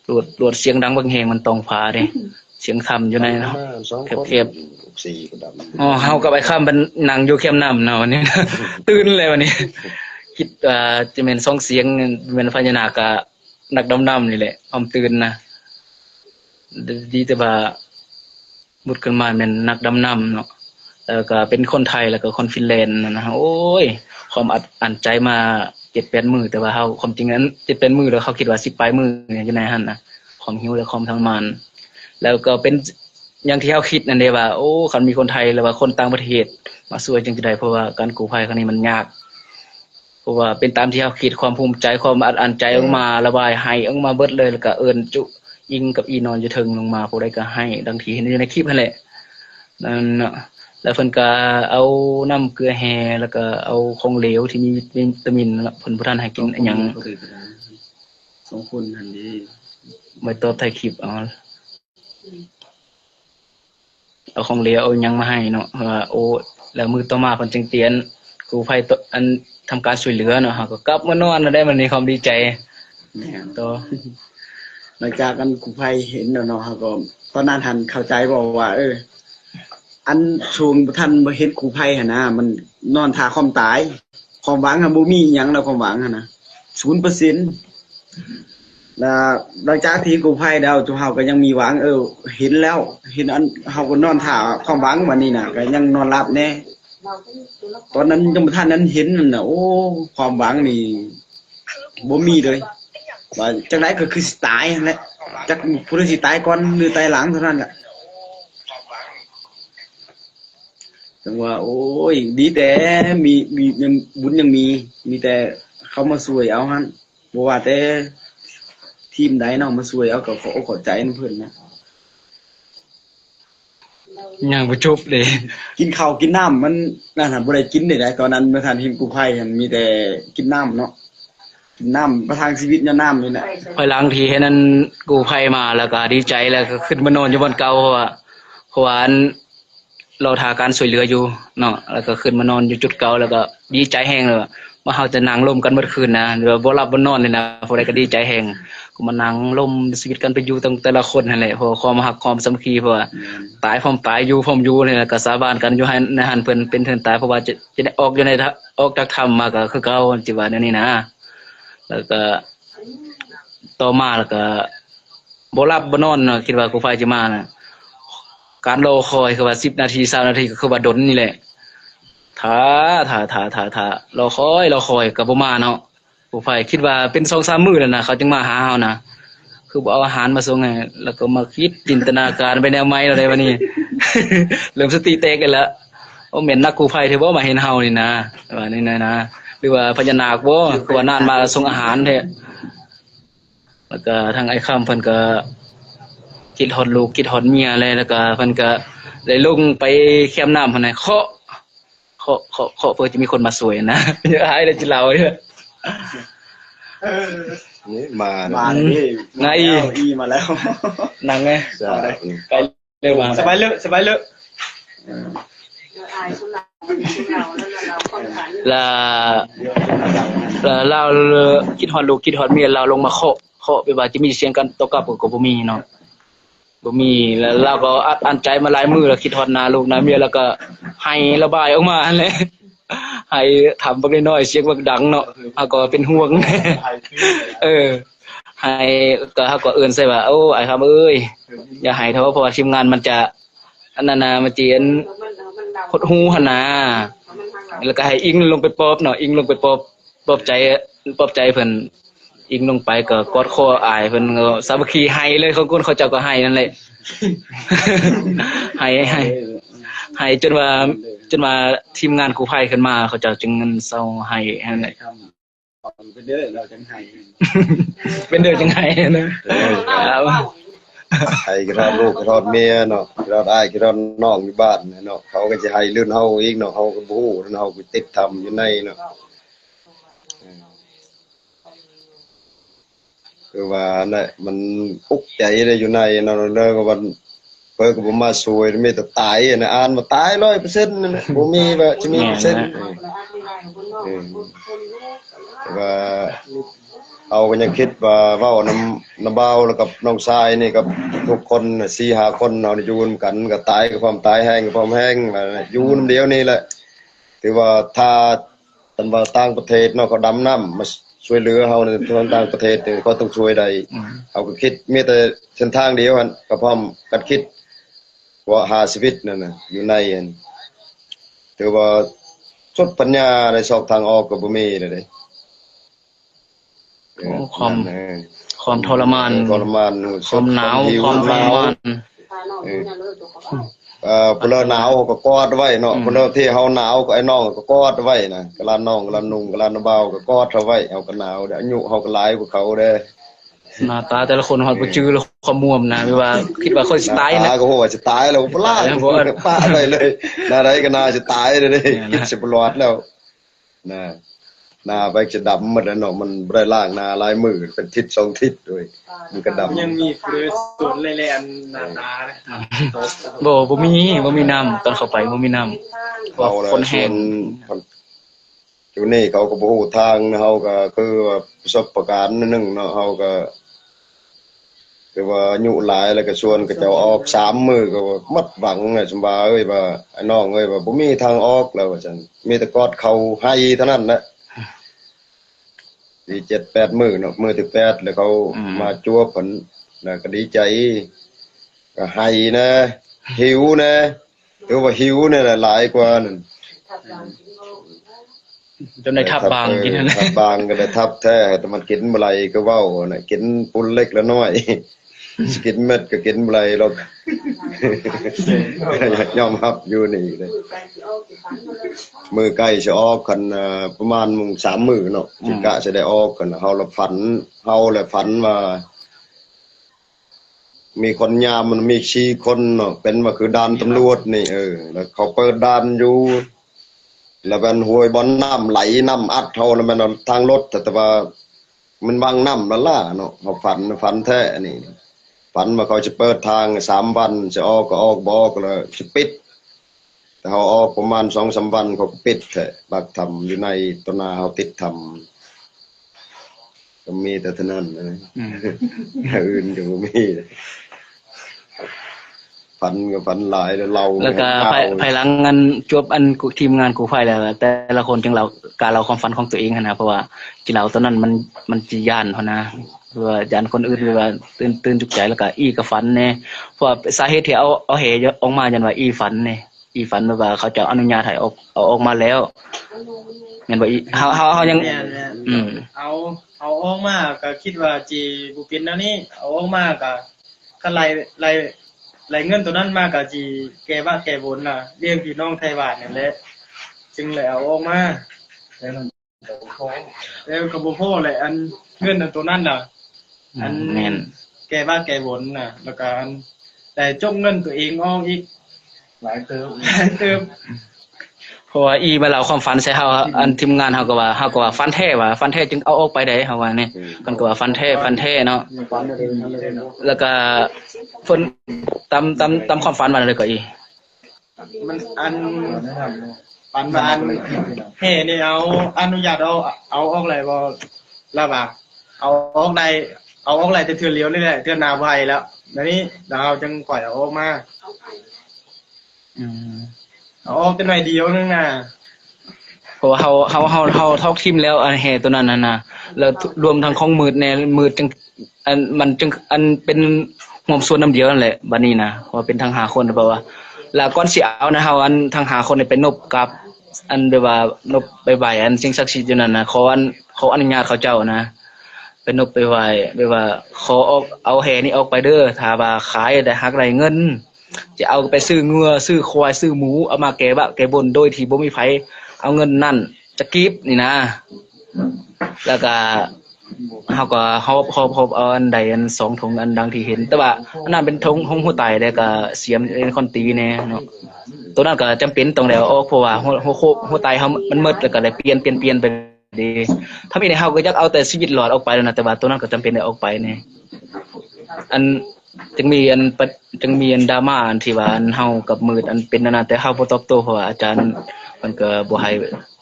ตรวจเสียงดังบักแฮงมันตองฟ้าเด้เสียงค่ำอยู่ในเนาะ แคบ 4ก็ดำ อ๋อเฮากับไอ้ค่ำมันนั่งอยู่แคมป์น้ำเนาะวันนี้ ตื่นเลยวันนี้ คิดจะแม่น2เสียงแม่นพญานาคกับนักดำน้ำนี่แหละความตื่นนะดีแต่ว่าบุดขึ้นมาแม่นนักดำน้ำเนาะแล้วก็เป็นคนไทยแล้วก็คนฟินแลนด์นะฮะโอ้ยความอัดใจมา 7-8 มื้อแต่ว่าเฮาความจริงนั้น 7-8 มื้อแล้วเขาคิดว่า10ปลายมื้ออยู่ในหั่นนะความหิวและความทรมานแล้วก็เป็นอย่างที่เฮาคิดนั่นเด้ว่าโอ้คันมีคนไทยหรือว่าคนต่างประเทศมาช่วยจังสิได้เพราะว่าการกู้ภัยครั้งนี้มันยากเพราะว่าเป็นตามที่เฮาคิดความภูมิใจความอัดใจออกมาระบายให้ออกมาเบิดเลยแล้วก็เอิ้นจุยิงกับอีนอนอยู่เทิงลงมาผู้ใดก็ให้ดังที่เห็นอยู่ในคลิปนั่นแหละนั่นเนาะแล้วเพิ่นก็เอาน้ำเกลือแฮแล้วก็เอาของเหลวที่มีวิตามินเพิ่นบ่ทันให้กินอิหยัง 2คนนั่นดี ไว้ตอบท้ายคลิปเอาของเหลวเอาหยังมาให้เนาะว่าโอ้แล้วมื้อต่อมาเพิ่นจึงเตียนกู้ภัยอันทำการช่วยเหลือเนาะเฮาก็กลับมานอนได้มันมีความดีใจ แม่น ต่อ หลังจากกันกู้ภัยเห็นแล้วเนาะเฮาก็ตอนนั้นทันเข้าใจบ่ว่าอันช่วงท่านบ่เห็นกู้ภัยหั่นนะมันนอนท่าความตายความหวังบ่มีหยังแล้วความหวังหั่นนะ 0% แล้วหลังจากที่กู้ภัยแล้วเฮาก็ยังมีหวังเห็นแล้วเห็นอันเฮาก็นอนท่าความหวังบัดนี้น่ะก็ยังนอนหลับแน่ตอนนั้นยังบ่ทันนั้นเห็นนั่นน่ะโอ้ความหวังนี่บ่มีเลยว่าจังได๋ก็คือสิตายนั่นแหละจักผู้ใดสิตายก่อนหรือตายหลังเท่านั้นแหละจังว่าโอ้ยดีแต่มียังบุญยังมีแต่เขามาช่วยเอาหั่นบ่ว่าแต่ทีมใดเนาะมาช่วยเอาก็ขอใจนำเพิ่นนะ ยังบ่จบเลย กินข้าวกินน้ำมันนั่นน่ะบ่ได้กินได้ตอนนั้นบ่ทันเห็นกู้ภัยหั่นมีแต่กินน้ำเนาะกินน้ำประทังชีวิตเนี่ยน้ำนี่แหละ ภายหลังที่เห็นนั้นกู้ภัยมาแล้วก็ดีใจแล้วก็ขึ้นมานอนอยู่บนเก่าเพราะว่าเราทาการช่วยเหลืออยู่เนาะแล้วก็ขึ้นมานอนอยู่จุดเก่าแล้วก็ดีใจแฮงเลยว่าเฮาจะนั่งร่มกันเมื่อคืนนะหรือว่าบ่หลับบ่นอนเลยนะผู้ใดก็ดีใจแฮงก็มานั่งร่มชีวิตกันไปอยู่ตั้งแต่ละคนนั่นแหละเพราะความรักความสามัคคีเพราะว่าตายพร้อมตายอยู่พร้อมอยู่นี่แหละก็สาบานกันอยู่ให้ในหันเพิ่นเป็นเทินตายเพราะว่าจะได้ออกอยู่ในออกจากถ้ำมาก็คือเก่าจิว่าแนวนี้นะแล้วก็ต่อมาแล้วก็บ่หลับบ่นอนเนาะคิดว่ากู้ภัยสิมานะการรอคอยคือว่า10นาที20นาทีก็คือว่าดนนี่แหละถ้ารอคอยก็บ่มาเนาะกู้ภัยคิดว่าเป็น 2-3 มื้อแล้วนะเขาจึงมาหาเฮานะคือบ่เอาอาหารมาส่งให้แล้วก็มาคิดจินตนาการไปแนวใหม่แล้วได้บัดนี้ เริ่มสติแตกกันแล้วโอ้แม่นนักกู้ภัยที่บ่มาเห็นเฮานี่นะว่านี่นะหรือว่าพญานาคบ่คือว่านานมาส่งอาหารแท้แล้วก็ทางไอ้ค่ำเพิ่นก็คิดฮอดลูกคิดฮอดเมียเลยแล้วก็เพิ่นก็ได้ลงไปแคมน้ำพุ่นน่ะเคาะเพื่อจะมีคนมาช่วยนะ อย่าหายได้จิเล่าเด้อ นี่มา มาเลยพี่ ไง อีมาแล้ว นั่งไง จ้า ไปเร็วมา สบายเลยสบายเลย แล้วเราคิดฮอดลูกคิดฮอดเมียเราลงมาเคาะไปว่าจะมีเสียงกันตอบกลับก็บ่มีเนาะบ่มีแล้วเราก็อัดใจมาหลายมื้อแล้วคิดฮอดหน้าลูกหน้าเมียแล้วก็ให้ระบายออกมาแหละให้ทำบักน้อยๆเสียงบักดังเนาะเฮาก็เป็นห่วง ให้ก็เฮาก็เอิ้นใส่ว่าโอ้ไอ้ครับเอ้ยอย่าให้เถอะเพราะว่าทีมงานมันจะอันนั้นน่ะมันสิหดหูหั่นน่ะแล้วก็ให้อิงลงไปปอบเนาะอิงลงไปปอบใจเพิ่นอิงลงไปก็กอดคออ้ายเพิ่นก็สามัคคีให้เลยเขาเจ้าก็ให้นั่นแหละ ให้จนว่าทีมงานกู้ภัยขึ้นมาเขาเจ้าจึงเงินเซาให้นั่นแหละ เป็นเด้อเราจังไห้ เป็นเด้อจังไงนะแล้ว ให้กระทอดลูกกระทอดเมียเนาะกระทอดอ้ายกระทอดน้องอยู่บ้านเนาะเขาก็จะให้ลื่นเฮาอีกเนาะเฮาก็บ่ฮู้เฮาก็ติดทำอยู่ในเนาะคือว่านั่นมันอุกใจเลยอยู่ในเนาะแล้วก็วันเพิ่นก็บ่มาช่วยมีแต่ตายนะอ่านมาตาย 100% นั่นน่ะบ่มีว่าจะมีเปอร์เซ็นต์ว่าเอาก็ยังคิดว่าเว้าน้ำเบาแล้วกับน้องชายนี่กับทุกคนน่ะ4-5 คนเนาะอยู่นำกันก็ตายกับความตายแห้งกับความแห้งว่าอยู่นำเดียวนี่แหละถือว่าถ้าตำว่าต่างประเทศเนาะเขาดำน้ำมาช่วยเหลือเฮาในต่างประเทศนี่เขาต้องช่วยได้เขาก็คิดมีแต่เส้นทางเดียวกันก็พร้อมกันคิดว่าหาชีวิตนั่นน่ะอยู่ในอันถือว่าสุดปัญญาในสอกทางออกก็บ่มีเลยเด้ ความทรมาน ทรมาน ความหนาวความทรมาน พลหนาวก็กอดไว้เนาะพลที่เฮาหนาวก็ไอ้น้องก็กอดไว้นะกะลาน้องกะลานุ่งกะลาเบาก็กอดเอาไว้เฮาก็หนาวเด้ออายุเฮาก็หลายกว่าเขาเด้อ หน้าตาแต่ละคนฮอดบ่จื้อแล้วความม่วมนะไม่ว่าคิดว่าคนสิตายนะ ก็โหว่าจะตายแล้วบ่ล่าป้าไปเลยน่าใดก็น่าจะตายเลยคิดสิบ่รอดแล้วนะหน้าไปจะดำหมดแล้วเนาะมันบ่ได้ล้างหน้าหลายมื้อเป็นทิศ2ทิศด้วยมันก็ดำ ยังมีเฟลอส่วนแลนหน้าตานะ บ่มีน้ำตอนเข้าไปบ่มีน้ำว่าคนแห้ง อยู่นี่เขาก็บ่ฮู้ทางเฮาก็คือว่าประสบการณ์นึงเนาะเฮาก็คือว่าอายุหลายแล้วก็ชวนก็จะออก3มื้อก็หมดหวังน่ะสำบาเอ้ยว่าไอ้น้องเอ้ยว่าบ่มีทางออกแล้วว่าซั่นมีแต่กอดเขาให้เท่านั้นแหละดี7-8 มื้อเนาะมื้อที่8แล้วเขามาจั่วผลแล้วก็ดีใจก็ให้นะหิวนะถือว่าหิวนี่แหละหลายกว่านั่น จนได้ทับบางกินนั่น ทับบางก็ได้ทับแท้แต่มันกินบ่ไหลก็เว้าน่ะกินปุนเล็กละน้อยกินเม็ดก็กินบ่ไหลหรอกยอมรับอยู่นี่เลยมือใกล้สิออกกันประมาณ3 มื้อเนาะสิกะสิได้ออกกันเฮาละฝันว่ามีคนยามมันมี4 คนเนาะเป็นว่าคือด่านตำรวจนี่แล้วเขาเปิดด่านอยู่แล้วมันห้วยบ่อนน้ำไหลน้ำอัดเท่าแล้วมันทางรถแต่ว่ามันวางน้ำละล่าเนาะเขาฝันแท้นี่ฝันว่าเขาจะเปิดทาง3 วันจะออกก็ออกบ่ออกแล้วจะปิดแต่เขาออกประมาณ2-3 วันเขาก็ปิดแท้บักทำอยู่ในต้นนาเขาติดทำก็มีแต่เท่านั้นนะอื่นก็บ่มีฝันก็ฝันหลายแล้ว ก็ภายหลังงานจบอันทีมงานกูไฟแล้วแต่ละคนจังการเล่าความฝันของตัวเองนะเพราะว่าที่เราตอนนั้นมันสิย่านเฮานะว่าย่านคนอื่นว่าตื่นจุกใจแล้วก็อีก็ฝันแน่เพราะสาเหตุที่เอาเหออกมายันว่าอีฝันแน่อีฝันว่าเขาจะอนุญาตให้ออกมาแล้วแม่นบ่อีเฮายังเอาออกมาก็คิดว่าจีบ่เป็นแนวนี้เอาออกมาก็ไล่เงินตัวนั้นมาก็จีแก้ว่าแก้บนน่ะเลี้ยงพี่น้องไทยบ้านนั่นแหละจึงแล้วออกมาแล้วก็บ่พอแหละอันเงินตัวนั้นน่ะอันแม่นแก้ว่าแก้บนน่ะแล้วก็แต่จกเงินตัวเองออกอีกหลายเติมเพราะว่าอีมาเล่าความฝันใส่เฮาอันทีมงานเฮาก็ว่าฝันแท้จึงเอาออกไปได้เฮาว่านี่เพิ่นก็ว่าฝันแท้เนาะแล้วก็เพิ่นตามความฝันว่าเลยก็อีมันอันปันบานเฮ้นี่เอาอนุญาตเอาออกเลยบ่ล่ะบ่าเอาออกได้แต่เทื่อเลี้ยวนี่แหละเทื่อหน้าไวแล้วเดี๋ยวนี้เราจึงปล่อยเอาออกมาเอาออกเป็นหน่อยเดียวนึงน่ะเพราะว่าเฮาทอกทีมแล้วอันแห่ตัวนั้นน่ะแล้วรวมทั้งของมืดแน่มืดจังอันมันจึงอันเป็นห่วมส่วนน้ำเดียวนั่นแหละบัดนี้นะเพราะเป็นทั้ง5 คนเพราะว่าแล้วก่อนสิเอานะเฮาอันทั้ง5 คนนี่ไปนบกับอันแบบว่านบไปไหว้อันสิ่งศักดิ์สิทธิ์อยู่นั่นน่ะขออนุญาตเขาเจ้านะไปนบไปไหว้แบบว่าขอเอาแห่นี้ออกไปเด้อถ้าว่าขายได้หักได้เงินจะเอาไปซื้องัวซื้อควายซื้อหมูเอามาแก้บนโดยที่บ่มีไผเอาเงินนั่นจะกีบนี่นะ แล้วก็เฮาก็ฮอบเอาอันใดอัน2ถุงอันดังที่เห็นแต่ว่าอันนั้นเป็นถุงของหัวไตแล้วก็เสียมเป็นคนตีแน่เนาะตัวนั้นก็จำเป็นต้องแล้วออกเพราะว่าหัวไตเฮามันหมดแล้วก็เลยเปลี่ยนไปดีถ้ามีในเฮาก็อยากเอาแต่ชีวิตรอดออกไปแล้วนะแต่ว่าตัวนั้นก็จำเป็นได้ออกไปแน่อันจึงมีอันดราม่าอันที่ว่าอันเฮากับมืดอันเป็นนั่นน่ะแต่เฮาบ่ตอบโต้เพราะว่าอาจารย์มันก็บ่ให้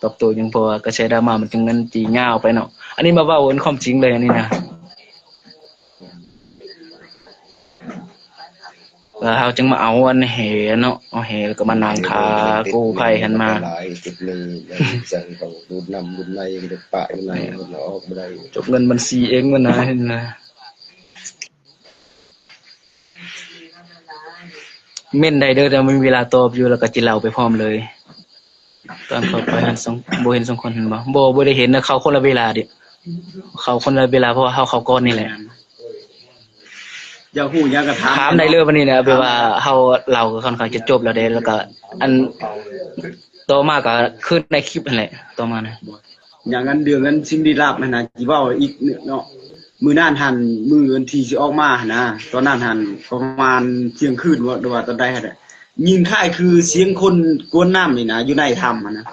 ตอบโต้หยังเพราะว่ากระแสดราม่ามันจึงมันจียาวไปเนาะอันนี้มาเว้าอันความจริงเลยอันนี้นะแล้วเฮาจึงมาเอาอันแหเนาะเอาแหแล้วก็มานั่งทากู้ภัยหันมา หลายติดมือจังต้องดูดน้ำดูดในดูดปะอยู่ในมันออกบ่ได้ จบเงินบัญชีเองมันนะเห็นนะเม่นได้เด้อแต่ไม่มีเวลาตอบอยู่แล้วก็จิเล่าไปพร้อมเลยตอนเข้าไปหันบ่เห็น2คนเห็นบ่ได้เห็นนะเขาคนละเวลาดิเขาคนละเวลาเพราะว่าเขาก่อนนี่แหละ อย่าฮู้หยังก็ถาม ถามได้เลยวันนี้นะแบบว่าเฮาเล่าก็ค่อนข้างจะจบแล้วเด้แล้วก็อันต่อมาก็คือในคลิปนั่นแหละต่อมานะ อย่างนั้นเรื่องนั้นสิ่งลี้ลับนั่นน่ะสิเว้าอีกเนาะมื้อนั้นหันมื้อวันที่สิออกมาหั่นนะตอนนั้นหันประมาณเที่ยงคืนว่าตอนใดหั่นน่ะยิงค่ายคือเสียงคนกวนน้ำนี่นะอยู่ในถ้ำหั่นนะ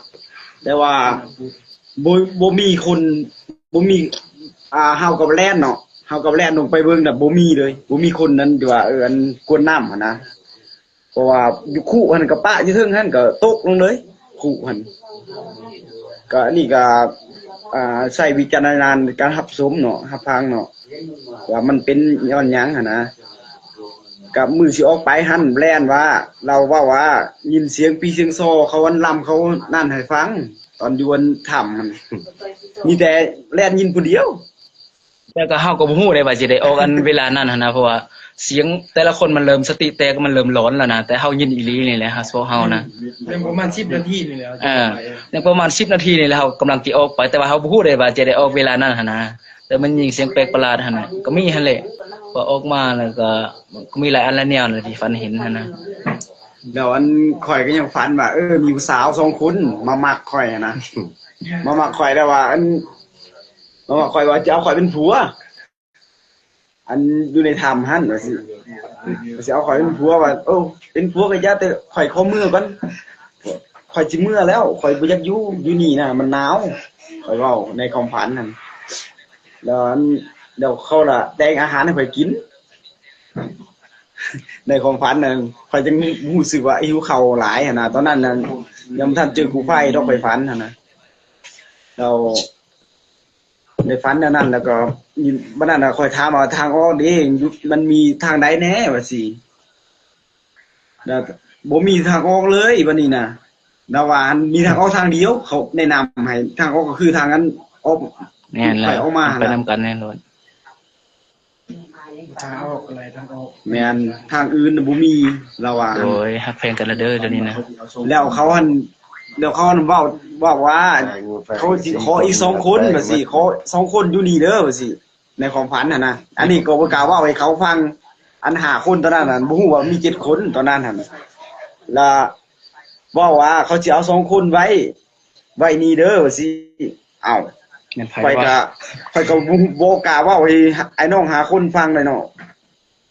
แต่ว่าบ่มีคนบ่มีเฮากับแล่นเนาะเฮากับแล่นลงไปเบิ่งน่ะบ่มีเลยบ่มีคนนั้นที่ว่าอันกวนน้ำหั่นนะเพราะว่าอยู่คู่หั่นก็ปะอยู่เทิงหั่นก็ตกลงเลยคู่หั่นก็อันนี้ก็ใช้วิจารณญาณในการรับชมเนาะรับฟังเนาะว่ามันเป็นย้อนหยังหั่นนะกับมือสิออกไปหั่นแล่นว่าเราว่ายินเสียงปีเสียงซอเขาอันลำเขานั่นให้ฟังตอนอยู่บนถ้ำมันมีแต่แล่นยินผู้เดียว แล้วก็เฮาก็บ่ฮู้ได้ว่าสิได้ออกอันเวลานั้นหั่นนะเพราะว่าเสียงแต่ละคนมันเริ่มสติแตกมันเริ่มร้อนแล้วนะแต่เฮายินอีหลีนี่แหละพวกเฮานะ ยังประมาณ10นาทีนี่แหละ ยังประมาณ10นาทีนี่แหละเฮากำลังสิออกไปแต่ว่าเฮาบ่ฮู้ได้ว่าจะได้ออกเวลานั้นหั่นนะแต่มันยิงเสียงแปลกประหลาดหั่นน่ะก็มีหั่นแหละพอออกมาแล้วก็มีหลายอันหลายแนวเลยที่ฝันเห็นหั่นนะ แล้วอันข่อยก็ยังฝันว่ามีผู้สาว2คนมามักข่อยนะมามักข่อยแล้วว่าอันมามักข่อยว่าจะเอาข่อยเป็นผัวอันอยู่ในถ้ำหั่นว่าสิเอาข่อยเป็นผัวว่าเป็นผัวก็อย่าแต่ข่อยขอมือก่อนข่อยสิมื้อแล้วข่อยบ่อยากอยู่นี่นะมันหนาวข่อยเว้าในความฝันนั่นแล้วเขาล่ะแต่งอาหารให้ข่อยกินในความฝันนั่นข่อยจึงรู้สึกว่าหิวข้าวหลายหั่นน่ะตอนนั้นน่ะยังบ่ทันเจอกู้ภัยดอกข่อยฝันหั่นน่ะแล้วในฝันนั้นแล้วก็บัดนั้นน่ะข่อยถามว่าทางออกนี่มันมีทางใดแน่ว่าสิแล้วบ่มีทางออกเลยบัดนี้น่ะแล้วว่ามีทางออกทางเดียวเขาแนะนำให้ทางออกก็คือทางนั้นออก แน่นแล้ว ไปออกมา ไปนำกันแน่นอน ทางออกอะไรทางออก แม่นทางอื่นน่ะบ่มีเราว่า โดยฮักแพงกันละเด้อเดี๋ยวนี้นะ แล้วเขาเว้าว่าเขาสิขออีก2คนว่าสิขอ2คนอยู่นี่เด้อว่าสิในความฝันน่ะนะอันนี้ก็บ่กล้าเว้าให้เขาฟังอัน5คนตอนนั้นน่ะบ่ฮู้ว่ามี7คนตอนนั้นหั่นแล้วเว้าว่าเขาสิเอา2คนไว้นี่เด้อว่าสิอ้าว เงินไผ ข่อย ว่า ก็บ่กล้าเว้าให้ไอ้น้อง5คนฟังเลยเนาะ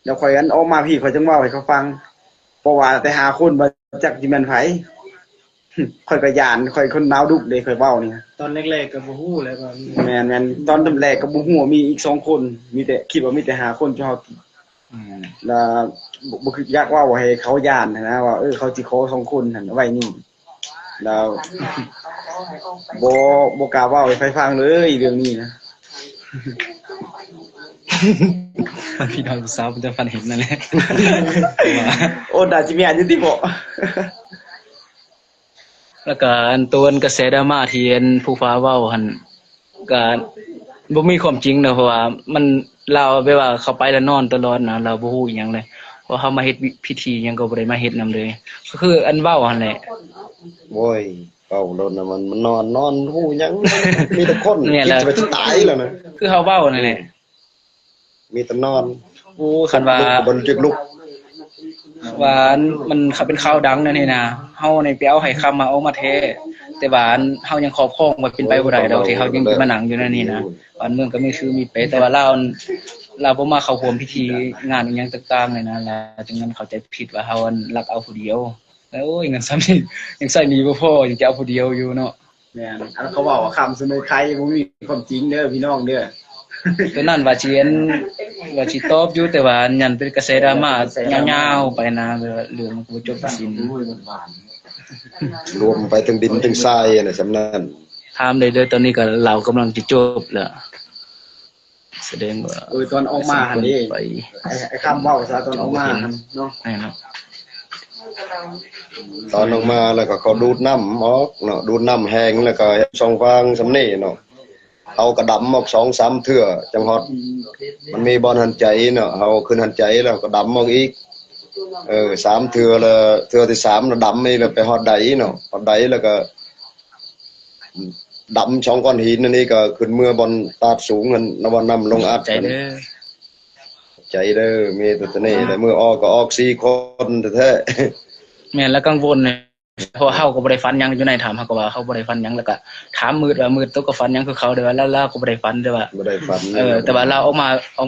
แล้วข่อยอันออกมาพี่ข่อยจึงเว้าให้เขาฟังเพราะว่าแต่5คนบ่จักสิแม่นไผข่อยก็ย่านข่อยคนหนาวดุกเด้ข่อยเว้านี่ ตอนแรกๆก็บ่ฮู้เลยว่า แม่นๆตอนแรกก็บ่ฮู้ว่ามีอีก2คนมีแต่คิดว่ามีแต่5คนเจ้าแล้วบ่คืออยากเว้าให้เขาย่านนะว่าเขาสิขอ2คนหั่นไว้นี่แล้วบ่กล้าเว้าให้ไผฟังเลยเรื่องนี้นะ พี่น้องสาวมันจะฝันเห็นนั่นแหละ โอ้น่าสิมีอันอยู่ติบ่ แล้วก็อันตัวกระแสดราม่าที่อันผู้ฟ้าเว้าหั่นก็บ่มีความจริงเนาะเพราะว่ามันเราแบบว่าเขาไปแล้วนอนตลอดนะเราบ่ฮู้อีหยังเลยเพราะเขามาเฮ็ดพิธีหยังก็บ่ได้มาเฮ็ดนำเลยก็คืออันเว้าหั่นแหละ โว้ยเว้าโดนน่ะมันนอนฮู้หยังมีแต่คน เนี่ยแหละ คิดว่าจะตายแล้วนะ คือเขาเว้านั่นแหละ มีแต่นอน โอ้คันว่า ลุกก็บ่จึกลุก ว่ามันเขาเป็นข่าวดังนั่นนี่นะเฮานี่ไปเอาให้คำมาเอามาแท้ แต่ว่าเฮายังครอบครองไว้เป็นไปบ่ได้ดอกที่เฮายังมานั่งอยู่นั่นนี่นะบ้านเมืองก็มีชื่อมีเปแต่ว่าเราบ่มาเข้าร่วมพิธีงานอีหยังต่างๆเลยนะแล้วจึงนั้นเข้าใจผิดว่าเฮารักเอาผู้เดียวแล้วโอ้ยเงินซ้ำนี่ยังใช้หนี้บ่พอยังจะเอาผู้เดียวอยู่เนาะ แม่นอันเขาบอกว่าคำเสนอใครบ่มีความจริงเด้อพี่น้องเด้อ ตัวนั้นว่าสิว่าสิตอบอยู่แต่ว่ายันเป็นกระแสดราม่ายาวๆไปนะเรื่องมันก็บ่จบสิ้น รวมไปถึงดินถึงทรายน่ะสำนั้น ถามได้เลยตอนนี้ก็เรากำลังจะจบแล้วแสดงว่า ตอนออกมาหั่นนี่ ไป ไอ้คำเว้าซะตอนออกมาหั่นเนาะ นั่นเนาะ ตอนออกมาแล้วก็เขาดูดน้ำออกเนาะดูดน้ำแห้งแล้วก็เฮ็ดช่องฟางสำนี้เนาะเอากระดำออก2-3เทื่อจังฮอดมันมีบ่อนหันใจเนาะเฮาขึ้นหันใจแล้วก็ดำออกอีก3เทื่อแล้วเทื่อที่3น่ะดำนี่แล้วไปฮอดใดเนาะฮอดใดแล้วก็ดำช่องก้อนหินอันนี้ก็ขึ้นเมื่อบอนตาดสูงนั่นนบ่น้ำลงอัด ใจเด้อ ใจเด้อมีแต่ตัวนี้แต่มือออกก็ออก4คนแท้ แม่นแล้วกังวลเนี่ยเพราะเฮาก็บ่ได้ฟันหยังอยู่ในถามเฮาก็ว่าเขาบ่ได้ฟันหยังแล้วก็ถามมืดว่ามืดตัวก็ฟันหยังคือเขาเด้อว่าแล้วก็บ่ได้ฟันเด้อว่า บ่ได้ฝัน แต่ว่าเราออก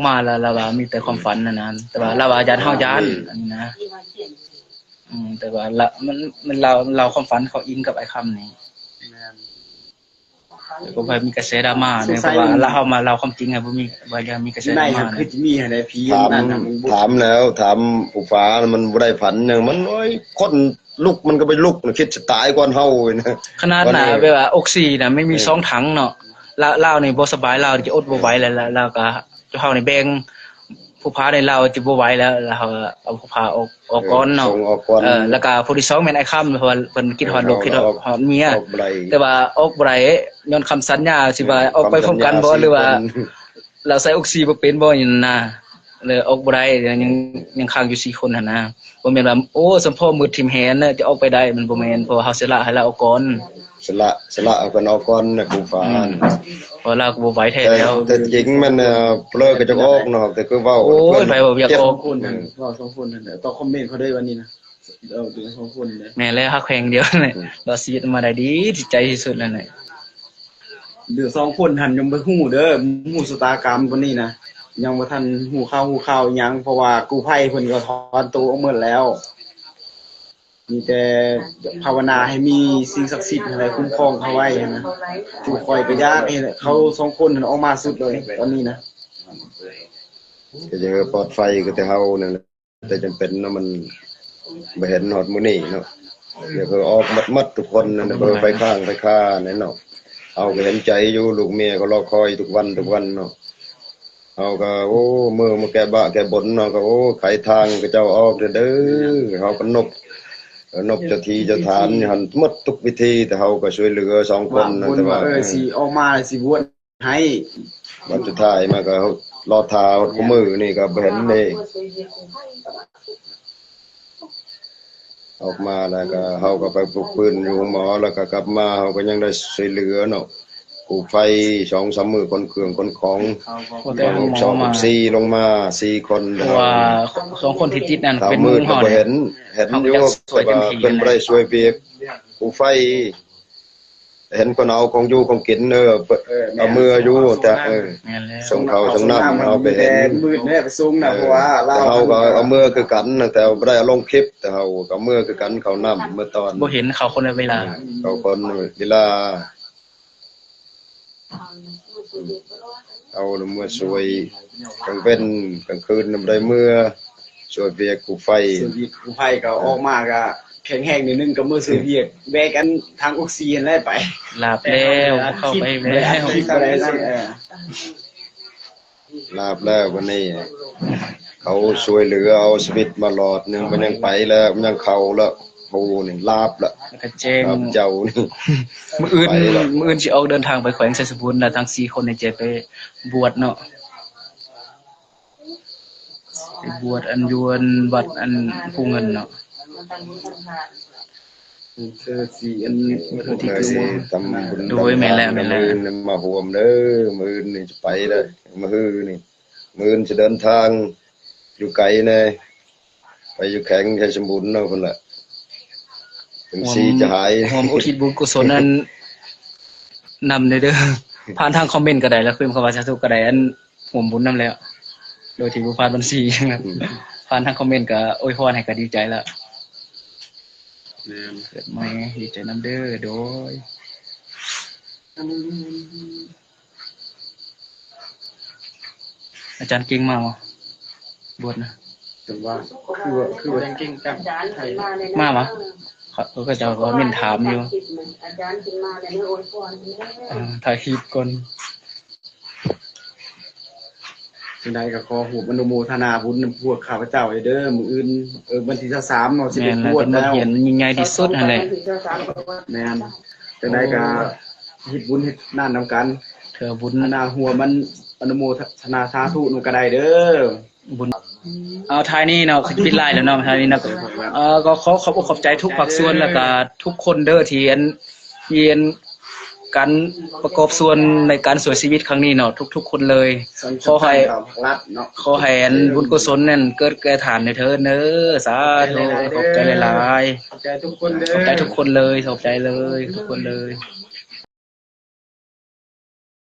มาแล้วเราว่ามีแต่ความฝันนั่นนะแต่ว่าเราว่าอาจารย์เฮาย้านอันนี้นะแต่ว่ามันเราความฝันเขาอินกับไอ้คำนี้แล้วก็ไปมีกระแสดราม่าเนี่ยเพราะว่าเราเอามาเราความจริงอะบ่มีว่ายังมีกระแสด ใน รา หั่ ม่าน คือสิมีให้ได้ผี ถาม นั่นน่ะมึงบ่ ถามแล้วถามผู้ฟ้ามันบ่ได้ฝันหยังมันโอ้ยคนลุกมันก็ไปลุกนะคิดจะตายก่อนเฮานะ ขนาดน่ะแบบว่าออกซิน่ะไม่มี2ถังเนาะลาวนี่บ่สบายลาวจะอดบ่ไหวแล้วก็เฮานี่แบ่งผู้พาในลาวจะบ่ไหวแล้วเฮาเอาผู้พาออกก่อนเนาะ ส่งออกก่อน แล้วก็ผู้ที่2แม่นไอ้คำเพราะว่าเพิ่นคิดฮอดลูกคิดฮอดเมีย ออกบ่ได้ แต่ว่าออกบ่ได้ย้อนคำสัญญาสิว่าออกไปพร้อมกันบ่หรือว่าเราใส่ออกซิบ่เป็นบ่นี่นะเลยออกบ่ได้ยังค้างอยู่4คนหั่นนะบ่แม่นว่าโอ้สมพ่อมือทิ่มแหนน่ะจะออกไปได้มันบ่แม่นเพราะว่าเฮาสิละให้เราออกก่อน สละเอากันออกก่อนนะผู้ฟ้า เพราะเราก็บ่ไหวแท้ แต่ แล้ว แต่จริงมันเปลือก็จะออกเนาะแต่คือเว้า โอ้ยไปบ่อยากออก คนนั่นเว้า2คนนั่นต่อคอมเมนต์เขาได้วันนี้นะถึง2คนเลย แม่นแล้วฮักแข่งเดียวนี่เราชีวิตมาได้ดีที่ใจที่สุดแล้วนี่ เดือ2คนหันยังบ่ฮู้เด้อฮู้ชะตากรรมตัวนี้นะยังบ่ทันฮู้ข่าวหยังเพราะว่ากู้ภัยเพิ่นก็ถอนตัวออกหมดแล้ว มีแต่ภาวนาให้มีสิ่งศักดิ์สิทธิ์อะไรคุ้มครองเขาไว้นะจูคอยก็ยากให้เขา2คนนั้นออกมาสุดเลยตอนนี้นะ ก็จะปลอดภัยก็แต่เฮานั่นแหละแต่จำเป็นเนาะมันบ่เห็นฮอดมื้อนี้เนาะเดี๋ยวก็ออกหมดทุกคนนั่นเบิ่งไปข้างไปค่านั่นเนาะเอาก็เห็นใจอยู่ลูกเมียก็รอคอยทุกวันเนาะเอาก็โอ้มื้อมาแก้บะแก้บนเนาะก็โอ้ไขทางก็เจ้าออกเด้อเฮาก็นบเจ้าที่เจ้าทานหันหมดทุกวิธีแต่เฮาก็ช่วยเหลือ2คนนั่นแต่ว่า สิออกมาสิบวชให้ วันสุดท้ายมาก็รอทาคู่มือนี่ก็บ่เห็นเด้ออกมาแล้วก็เฮาก็ไปปลุกปืนอยู่หมอแล้วก็กลับมาเฮาก็ยังได้ช่วยเหลือเนาะกู้ไฟ 2-3 มื้อคนเครื่องคนของ โอ้แต่หมอมา 4ลงมา4คน เพราะว่า2คนที่ติดนั่น ตาม เป็น มื มื อ อ ก็ เฮา บ่ เนี่ เห็ ย นอยู่ เขาก็อยากช่วยเต็มที่ เพิ่นบ่ได้ช่วยเวียกกู้ไฟ เห็นคนเอาของอยู่ของกินเอามืออยู่แต่ แม่นแล้ว ส่งเขาส่งน้ำเอาไปเห็น มืดแน่ไปส่งนะเพราะว่า แต่เฮาก็เอามือคือกันนะแต่บ่ได้เอาลงคลิปแต่เฮาก็เอามือคือกันเขาน้ำเมื่อตอน บ่เห็นเขาคนละเวลา เขาคนเวลาเอาเมื่อสวยกลางเป็นกลางคืนนำได้เมื่อสวยเวียกกูไฟ สื่อวีกู้ภัยก็ออกมาก็แข็งแรงนิดนึงก็มือสื่อเวียกแบกกันทางออกซิเจนได้ไป ลาบแล้วเข้าไปแล้ว คิดอะไรนั่นลาบแล้ววันนี้ เขาช่วยเหลือเอาชีวิตมาหลอดหนึงมันยังไปแล้วมันยังเข้าแล้วโหนี่ลาบละ แล้วก็แจ้ง ลาบเจ้านี่ มื้ออื่นสิออกเดินทางไปแขวงไสยสมบูรณ์แล้วทั้ง4คนนี่จะไปบวชเนาะไปบวชอันยวนวัดอันผู้เงินเนาะ คือสีอัน คือที่ เมื่อสิทำบุญ โดยแม่นแล้ว มื้อนี้มาห่วมเด้อมื้อนี่จะไปแล้วมื้อนี่มื้อจะเดินทางอยู่ไกลแน่ไปอยู่แข็งชัยสมบูรณ์เนาะพุ่นล่ะ ถึงสีจะหาย รวมอุทิศบุญกุศลนั้นนำเด้อผ่านทางคอมเมนต์ก็ได้แล้วคืนคำว่าสาธุก็ได้อันร่วมบุญนำแล้ว โดยที่บ่ผ่านบัญชีนะครับผ่านทางคอมเมนต์ก็อวยพรให้ก็ดีใจแล้ว แม่น เกิดใหม่ดีใจนำเด้อโดยอาจารย์เก่งมากบ่บวชนะ ถึงว่าคือว่า เก่งกับไทย มาบ่เขาก็จะก็เม่นถามอยู่ อาจารย์ขึ้นมาแล้วเนี่ยโอ้ยพรนี่เด้อ ถ่ายคลิปก่อน จังไดก็ขอหูอนุโมทนาบุญนำพวกข้าพเจ้าเด้อมื้ออื่นวันที่23เนาะสิ แม่ เป็น น บวช แล้ว แล้ว เห็นยิ่งใหญ่ที่สุดนั่นแหละ แม่นจังไดก็เฮ็ดบุญเฮ็ดนั่นนำกัน เธอบุญ อนาหัวมันอนุโมทนาสาธุนำก็ได้เด้อ บุญเอาท้ายนี้เนาะปิดไลน์แล้วเนาะท้ายนี้นะก็ขอขอบอกขอบใจทุกภาคส่วนแล้วก็ทุกคนเด้อที่เรียนการประกอบส่วนในการสวยชีวิตครั้งนี้เนาะทุกๆคนเลยขอให้ รัฐเนาะ ขอให้อันบุญกุศลนั่นเกิดแก่ฐานในเถิดเด้อสาธุขอบใจหลาย ขอบใจทุกคนเด้ ๆขอบใจทุกคนเลยขอบใจเลยทุกคนเลย